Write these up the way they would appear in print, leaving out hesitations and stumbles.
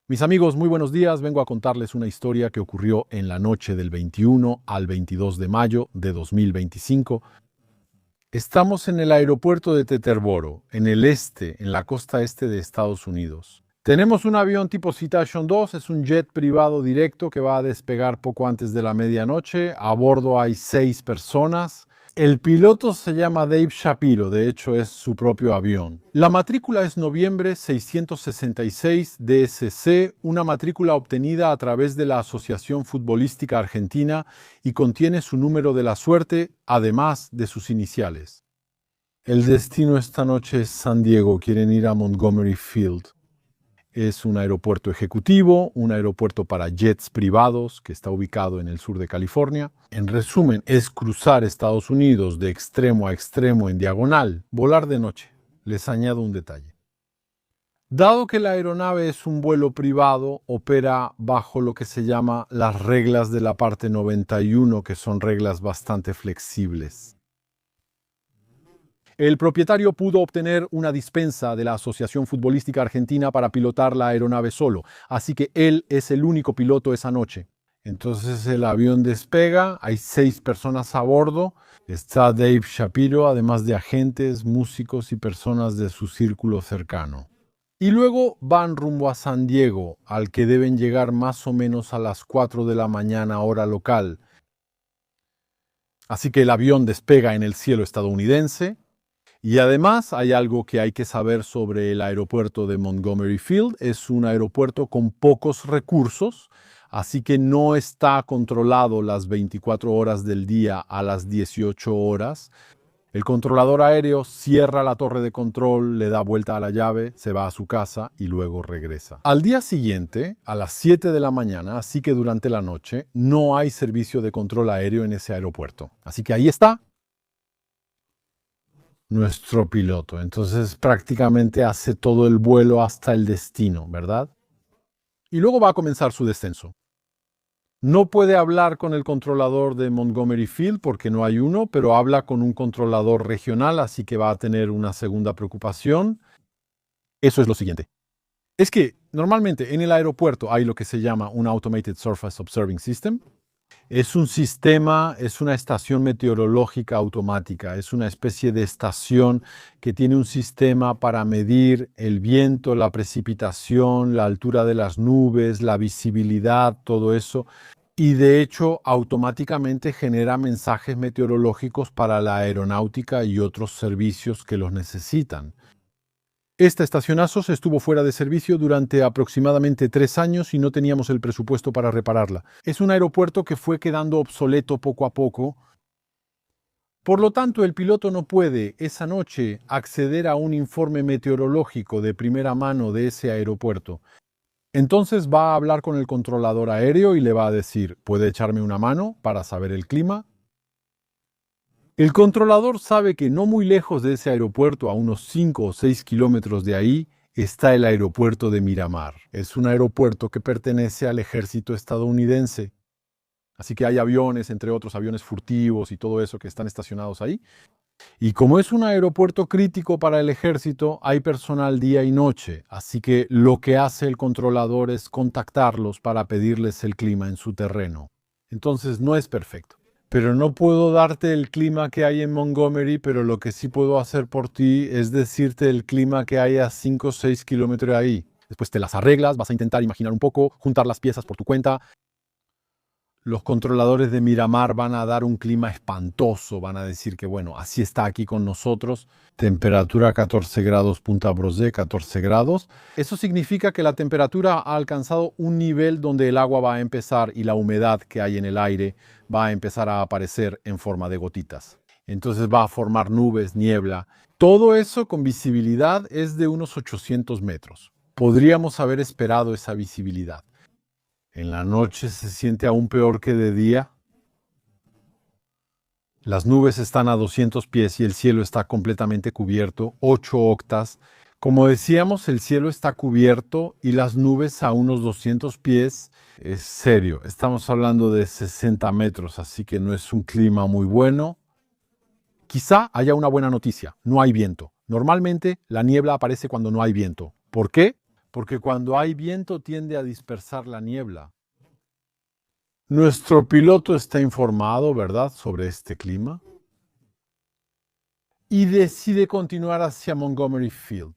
Mis amigos, muy buenos días. Vengo a contarles una historia que ocurrió en la noche del 21 al 22 de mayo de 2025. Estamos en el aeropuerto de Teterboro, en el este, en la costa este de Estados Unidos. Tenemos un avión tipo Citation 2, es un jet privado directo que va a despegar poco antes de la medianoche. A bordo hay 6 personas. El piloto se llama Dave Shapiro, de hecho es su propio avión. La matrícula es noviembre 666 DSC, una matrícula obtenida a través de la Asociación Futbolística Argentina y contiene su número de la suerte, además de sus iniciales. El destino esta noche es San Diego, quieren ir a Montgomery Field. Es un aeropuerto ejecutivo, un aeropuerto para jets privados que está ubicado en el sur de California. En resumen, es cruzar Estados Unidos de extremo a extremo en diagonal, volar de noche. Les añado un detalle. Dado que la aeronave es un vuelo privado, opera bajo lo que se llama las reglas de la parte 91, que son reglas bastante flexibles. El propietario pudo obtener una dispensa de la Asociación Futbolística Argentina para pilotar la aeronave solo, así que él es el único piloto esa noche. Entonces el avión despega, hay 6 personas a bordo, está Dave Shapiro, además de agentes, músicos y personas de su círculo cercano. Y luego van rumbo a San Diego, al que deben llegar más o menos a las 4 de la mañana hora local. Así que el avión despega en el cielo estadounidense. Y además hay algo que hay que saber sobre el aeropuerto de Montgomery Field. Es un aeropuerto con pocos recursos, así que no está controlado las 24 horas del día a las 18 horas. El controlador aéreo cierra la torre de control, le da vuelta a la llave, se va a su casa y luego regresa. Al día siguiente, a las 7 de la mañana, así que durante la noche, no hay servicio de control aéreo en ese aeropuerto. Así que ahí está nuestro piloto. Entonces prácticamente hace todo el vuelo hasta el destino, ¿verdad? Y luego va a comenzar su descenso. No puede hablar con el controlador de Montgomery Field porque no hay uno, pero habla con un controlador regional, así que va a tener una segunda preocupación. Eso es lo siguiente. Es que normalmente en el aeropuerto hay lo que se llama un Automated Surface Observing System. Es un sistema, es una estación meteorológica automática, es una especie de estación que tiene un sistema para medir el viento, la precipitación, la altura de las nubes, la visibilidad, todo eso. Y de hecho, automáticamente genera mensajes meteorológicos para la aeronáutica y otros servicios que los necesitan. Esta estación ASOS estuvo fuera de servicio durante aproximadamente 3 años y no teníamos el presupuesto para repararla. Es un aeropuerto que fue quedando obsoleto poco a poco. Por lo tanto, el piloto no puede esa noche acceder a un informe meteorológico de primera mano de ese aeropuerto. Entonces va a hablar con el controlador aéreo y le va a decir, ¿puede echarme una mano para saber el clima? El controlador sabe que no muy lejos de ese aeropuerto, a unos 5 o 6 kilómetros de ahí, está el aeropuerto de Miramar. Es un aeropuerto que pertenece al ejército estadounidense. Así que hay aviones, entre otros aviones furtivos y todo eso que están estacionados ahí. Y como es un aeropuerto crítico para el ejército, hay personal día y noche. Así que lo que hace el controlador es contactarlos para pedirles el clima en su terreno. Entonces no es perfecto. Pero no puedo darte el clima que hay en Montgomery, pero lo que sí puedo hacer por ti es decirte el clima que hay a 5 o 6 kilómetros de ahí. Después te las arreglas, vas a intentar imaginar un poco, juntar las piezas por tu cuenta. Los controladores de Miramar van a dar un clima espantoso, van a decir que bueno, así está aquí con nosotros. Temperatura 14 grados Punta Brosé, 14 grados. Eso significa que la temperatura ha alcanzado un nivel donde el agua va a empezar y la humedad que hay en el aire va a empezar a aparecer en forma de gotitas. Entonces va a formar nubes, niebla. Todo eso con visibilidad es de unos 800 metros. Podríamos haber esperado esa visibilidad. En la noche se siente aún peor que de día. Las nubes están a 200 pies y el cielo está completamente cubierto, 8 octas. Como decíamos, el cielo está cubierto y las nubes a unos 200 pies. Es serio, estamos hablando de 60 metros, así que no es un clima muy bueno. Quizá haya una buena noticia, no hay viento. Normalmente la niebla aparece cuando no hay viento. ¿Por qué? porque cuando hay viento tiende a dispersar la niebla. Nuestro piloto está informado, ¿verdad?, sobre este clima y decide continuar hacia Montgomery Field.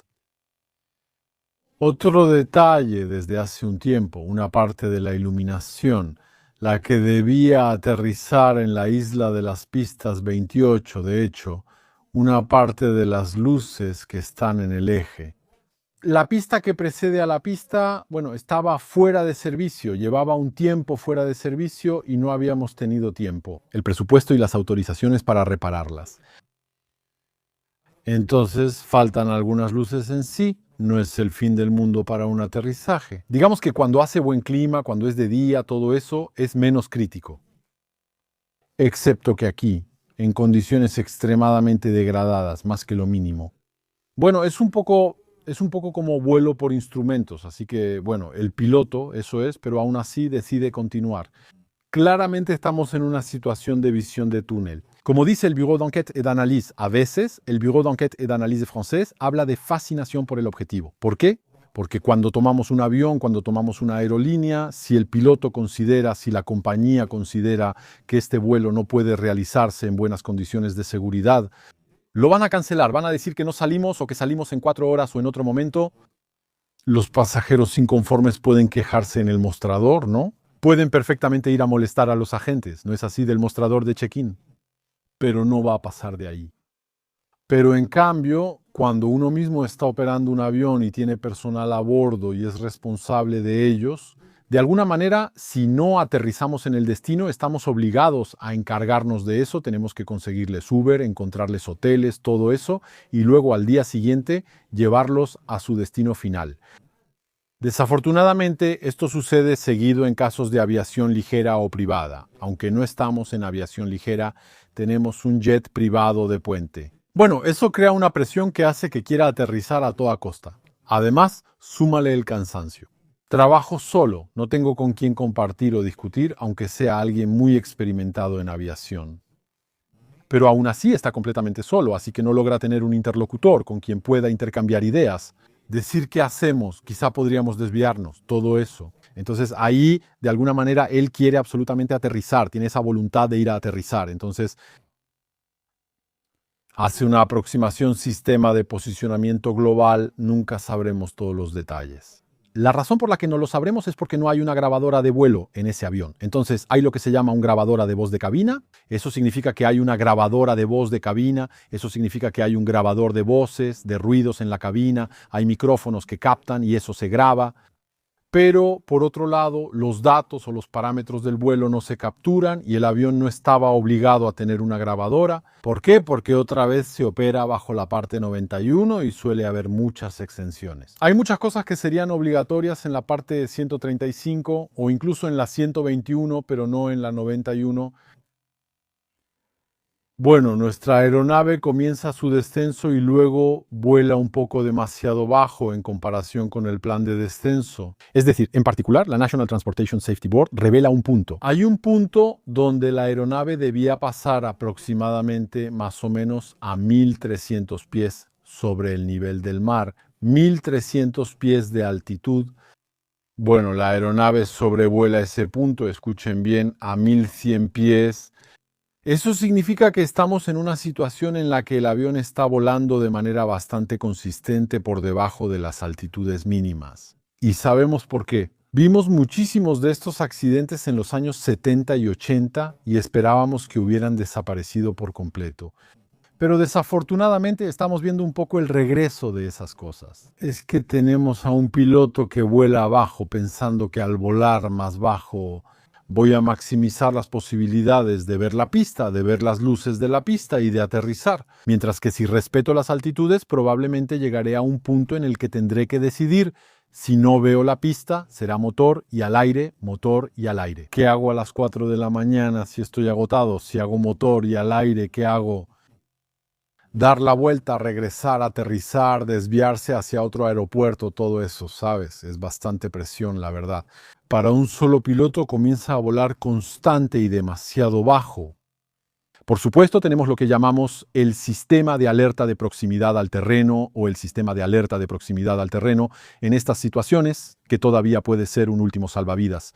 Otro detalle desde hace un tiempo, una parte de la iluminación, la que debía aterrizar en la isla de las pistas 28, de hecho, una parte de las luces que están en el eje. La pista que precede a la pista, bueno, estaba fuera de servicio, llevaba un tiempo fuera de servicio y no habíamos tenido tiempo, el presupuesto y las autorizaciones para repararlas. Entonces faltan algunas luces en sí, no es el fin del mundo para un aterrizaje. Digamos que cuando hace buen clima, cuando es de día, todo eso es menos crítico. Excepto que aquí, en condiciones extremadamente degradadas, más que lo mínimo. Bueno, es un poco como vuelo por instrumentos, así que, bueno, el piloto, eso es, pero aún así decide continuar. Claramente estamos en una situación de visión de túnel. Como dice el Bureau d'Enquête et d'Analyse, a veces el Bureau d'Enquête et d'Analyse francés habla de fascinación por el objetivo. ¿Por qué? Porque cuando tomamos un avión, cuando tomamos una aerolínea, si el piloto considera, si la compañía considera que este vuelo no puede realizarse en buenas condiciones de seguridad, lo van a cancelar, van a decir que no salimos o que salimos en 4 horas o en otro momento. Los pasajeros inconformes pueden quejarse en el mostrador, ¿no? Pueden perfectamente ir a molestar a los agentes, ¿no es así, del mostrador de check-in? Pero no va a pasar de ahí. Pero en cambio, cuando uno mismo está operando un avión y tiene personal a bordo y es responsable de ellos, de alguna manera, si no aterrizamos en el destino, estamos obligados a encargarnos de eso, tenemos que conseguirles Uber, encontrarles hoteles, todo eso, y luego al día siguiente llevarlos a su destino final. Desafortunadamente, esto sucede seguido en casos de aviación ligera o privada. Aunque no estamos en aviación ligera, tenemos un jet privado de puente. Bueno, eso crea una presión que hace que quiera aterrizar a toda costa. Además, súmale el cansancio. Trabajo solo, no tengo con quién compartir o discutir, aunque sea alguien muy experimentado en aviación. Pero aún así está completamente solo, así que no logra tener un interlocutor con quien pueda intercambiar ideas. Decir qué hacemos, quizá podríamos desviarnos, todo eso. Entonces ahí, de alguna manera, él quiere absolutamente aterrizar, tiene esa voluntad de ir a aterrizar. Entonces hace una aproximación sistema de posicionamiento global, nunca sabremos todos los detalles. La razón por la que no lo sabremos es porque no hay una grabadora de vuelo en ese avión. Entonces hay lo que se llama una grabadora de voz de cabina. Eso significa que hay una grabadora de voz de cabina. Eso significa que hay un grabador de voces, de ruidos en la cabina. Hay micrófonos que captan y eso se graba. Pero, por otro lado, los datos o los parámetros del vuelo no se capturan y el avión no estaba obligado a tener una grabadora. ¿Por qué? Porque otra vez se opera bajo la parte 91 y suele haber muchas exenciones. Hay muchas cosas que serían obligatorias en la parte 135 o incluso en la 121, pero no en la 91. Bueno, nuestra aeronave comienza su descenso y luego vuela un poco demasiado bajo en comparación con el plan de descenso. Es decir, en particular, la National Transportation Safety Board revela un punto. Hay un punto donde la aeronave debía pasar aproximadamente más o menos a 1.300 pies sobre el nivel del mar. 1.300 pies de altitud. Bueno, la aeronave sobrevuela ese punto, escuchen bien, a 1.100 pies. Eso significa que estamos en una situación en la que el avión está volando de manera bastante consistente por debajo de las altitudes mínimas. Y sabemos por qué. Vimos muchísimos de estos accidentes en los años 70 y 80 y esperábamos que hubieran desaparecido por completo. Pero desafortunadamente estamos viendo un poco el regreso de esas cosas. Es que tenemos a un piloto que vuela abajo pensando que al volar más bajo voy a maximizar las posibilidades de ver la pista, de ver las luces de la pista y de aterrizar. Mientras que si respeto las altitudes, probablemente llegaré a un punto en el que tendré que decidir si no veo la pista, será motor y al aire, motor y al aire. ¿Qué hago a las 4 de la mañana si estoy agotado? Si hago motor y al aire, ¿qué hago? Dar la vuelta, regresar, aterrizar, desviarse hacia otro aeropuerto, todo eso, ¿sabes? Es bastante presión, la verdad. Para un solo piloto comienza a volar constante y demasiado bajo. Por supuesto, tenemos lo que llamamos el sistema de alerta de proximidad al terreno o el sistema de alerta de proximidad al terreno en estas situaciones, que todavía puede ser un último salvavidas.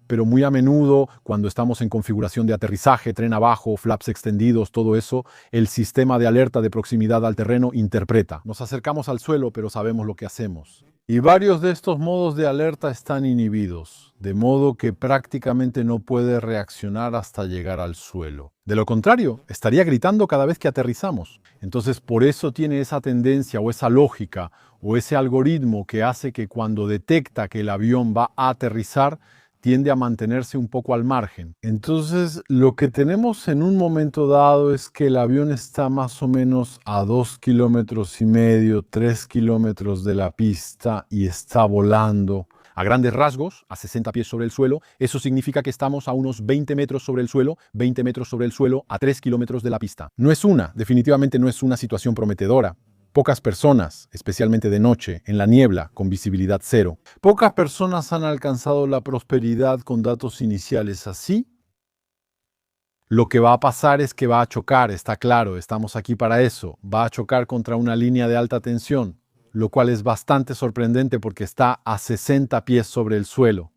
Pero muy a menudo, cuando estamos en configuración de aterrizaje, tren abajo, flaps extendidos, todo eso, el sistema de alerta de proximidad al terreno interpreta. Nos acercamos al suelo, pero sabemos lo que hacemos. Y varios de estos modos de alerta están inhibidos, de modo que prácticamente no puede reaccionar hasta llegar al suelo. De lo contrario, estaría gritando cada vez que aterrizamos. Entonces, por eso tiene esa tendencia o esa lógica o ese algoritmo que hace que cuando detecta que el avión va a aterrizar, tiende a mantenerse un poco al margen. Entonces, lo que tenemos en un momento dado es que el avión está más o menos a 2,5 kilómetros, 3 kilómetros de la pista y está volando. A grandes rasgos, a 60 pies sobre el suelo, eso significa que estamos a unos 20 metros sobre el suelo, 20 metros sobre el suelo, a 3 kilómetros de la pista. Definitivamente no es una situación prometedora. Pocas personas, especialmente de noche, en la niebla, con visibilidad cero. Pocas personas han alcanzado la prosperidad con datos iniciales así. Lo que va a pasar es que va a chocar, está claro, estamos aquí para eso. Va a chocar contra una línea de alta tensión, lo cual es bastante sorprendente porque está a 60 pies sobre el suelo.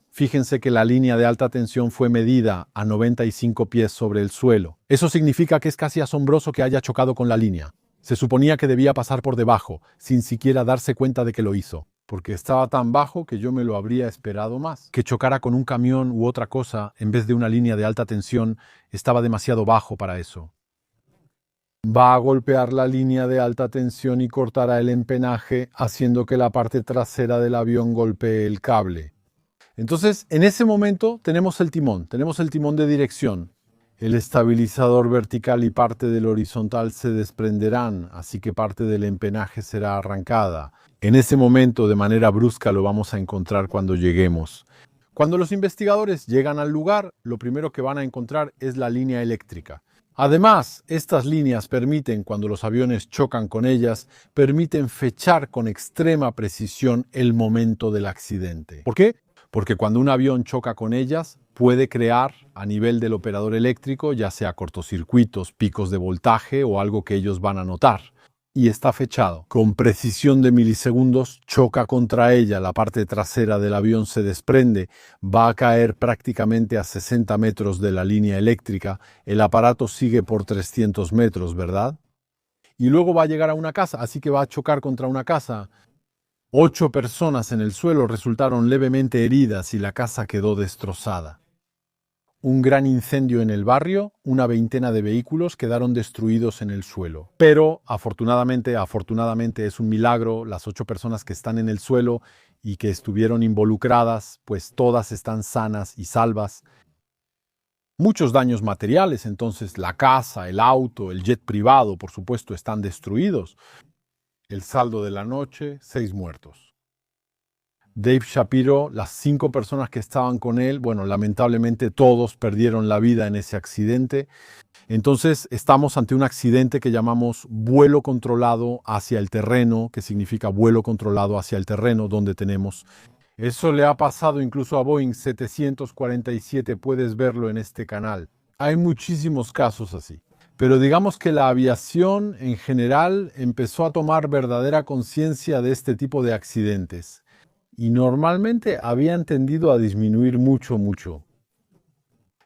Fíjense que la línea de alta tensión fue medida a 95 pies sobre el suelo. Eso significa que es casi asombroso que haya chocado con la línea. Se suponía que debía pasar por debajo, sin siquiera darse cuenta de que lo hizo, porque estaba tan bajo que yo me lo habría esperado más. Que chocara con un camión u otra cosa en vez de una línea de alta tensión estaba demasiado bajo para eso. Va a golpear la línea de alta tensión y cortará el empenaje, haciendo que la parte trasera del avión golpee el cable. Entonces, en ese momento tenemos el timón de dirección. El estabilizador vertical y parte del horizontal se desprenderán, así que parte del empenaje será arrancada. En ese momento, de manera brusca, lo vamos a encontrar cuando lleguemos. Cuando los investigadores llegan al lugar, lo primero que van a encontrar es la línea eléctrica. Además, estas líneas permiten, cuando los aviones chocan con ellas, permiten fechar con extrema precisión el momento del accidente. ¿Por qué? Porque cuando un avión choca con ellas, puede crear a nivel del operador eléctrico, ya sea cortocircuitos, picos de voltaje o algo que ellos van a notar. Y está fechado. Con precisión de milisegundos, choca contra ella, la parte trasera del avión se desprende, va a caer prácticamente a 60 metros de la línea eléctrica, el aparato sigue por 300 metros, ¿verdad? Y luego va a llegar a una casa, así que va a chocar contra una casa. 8 personas en el suelo resultaron levemente heridas y la casa quedó destrozada. Un gran incendio en el barrio, una veintena de vehículos quedaron destruidos en el suelo. Pero afortunadamente es un milagro, las 8 personas que están en el suelo y que estuvieron involucradas, pues todas están sanas y salvas. Muchos daños materiales, entonces la casa, el auto, el jet privado, por supuesto, están destruidos. El saldo de la noche, 6 muertos. Dave Shapiro, las 5 personas que estaban con él, bueno, lamentablemente todos perdieron la vida en ese accidente. Entonces estamos ante un accidente que llamamos vuelo controlado hacia el terreno, que significa vuelo controlado hacia el terreno donde tenemos. Eso le ha pasado incluso a Boeing 747, puedes verlo en este canal. Hay muchísimos casos así. Pero digamos que la aviación en general empezó a tomar verdadera conciencia de este tipo de accidentes y normalmente habían tendido a disminuir mucho.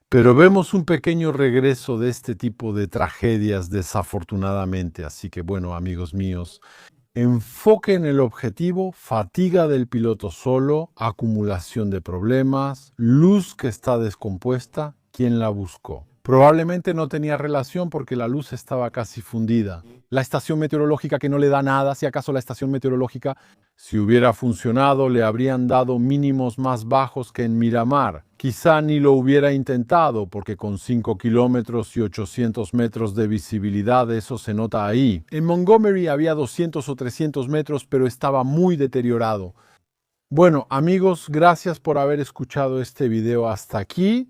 Pero vemos un pequeño regreso de este tipo de tragedias desafortunadamente, así que bueno, amigos míos, enfoque en el objetivo, fatiga del piloto solo, acumulación de problemas, luz que está descompuesta, ¿quién la buscó? Probablemente no tenía relación porque la luz estaba casi fundida. La estación meteorológica que no le da nada, si acaso la estación meteorológica, si hubiera funcionado, le habrían dado mínimos más bajos que en Miramar. Quizá ni lo hubiera intentado porque con 5 kilómetros y 800 metros de visibilidad eso se nota ahí. En Montgomery había 200 o 300 metros, pero estaba muy deteriorado. Bueno, amigos, gracias por haber escuchado este video hasta aquí.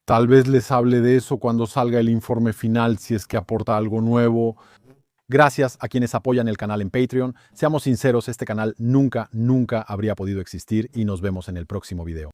Tal vez les hable de eso cuando salga el informe final, si es que aporta algo nuevo. Gracias a quienes apoyan el canal en Patreon. Seamos sinceros, este canal nunca habría podido existir y nos vemos en el próximo video.